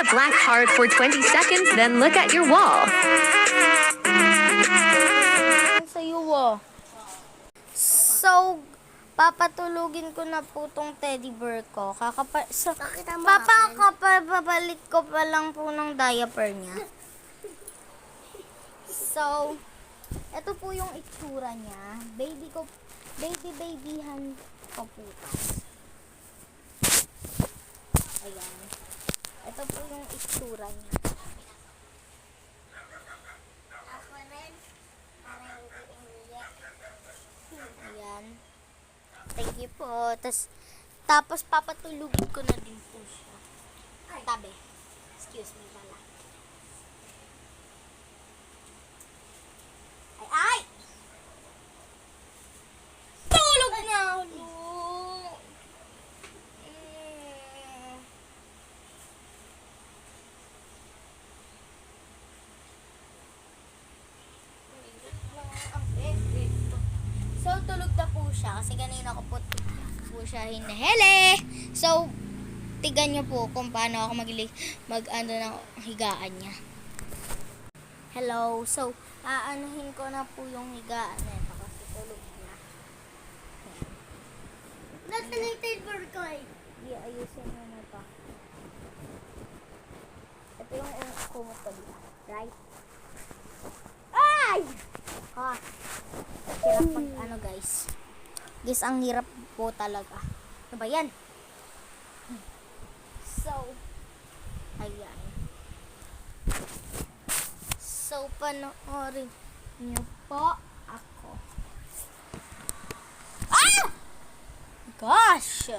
the black card for 20 seconds, then look at your wall. Sa'yo, So, papatulugin ko na po tong teddy bear ko. Papabalik ko pa lang po ng diaper niya. So, ito po yung itsura niya. Babyhan ko po. Ayan. Ito po yung itsura niya. Ayan. Thank you po. Tapos papatulugin ko na din po siya. Tabi. Excuse me pala. Ay! Tulog na! So, tulog na po siya kasi kanina ko po siya hinahele. So, tigan nyo po kung paano ako mag-ano ng higaan niya. Hello. So, aanuhin ko na po yung higaan na ito kasi tulog na. Natanated for coin. Ayusin mo na ito. Ito yung kumot ko dito. Right? Ay! Hirap mag guys. Guys, ang hirap po talaga. Ano ba yan? So, ayan. So, panoorin niyo po ako. Ah! Gosh!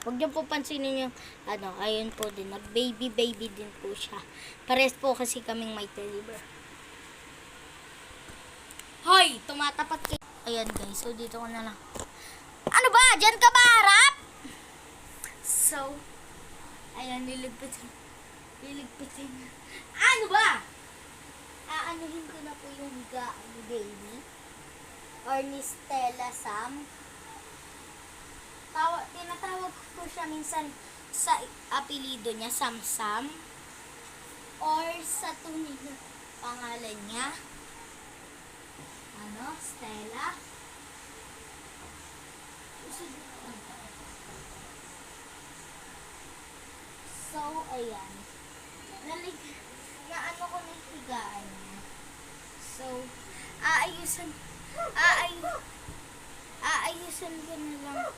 Huwag niyo po pansinin yung, ayun po din, nag-baby din po siya. Pares po kasi kaming may teddy bear. Hoy! Tumatapat kayo. Ayan guys, so dito ko na lang. Ano ba? Diyan ka ba harap? So, ayan, liligpitin. Ano ba? Aanuhin ko na po yung higaan ni baby. Or ni Stella Sam. Tinatawag ko siya minsan sa apelido niya, Sam. Or sa tunay na pangalan niya, Stella. So, ayan. Naano ko na higaan niya. So, aayusan ko na lang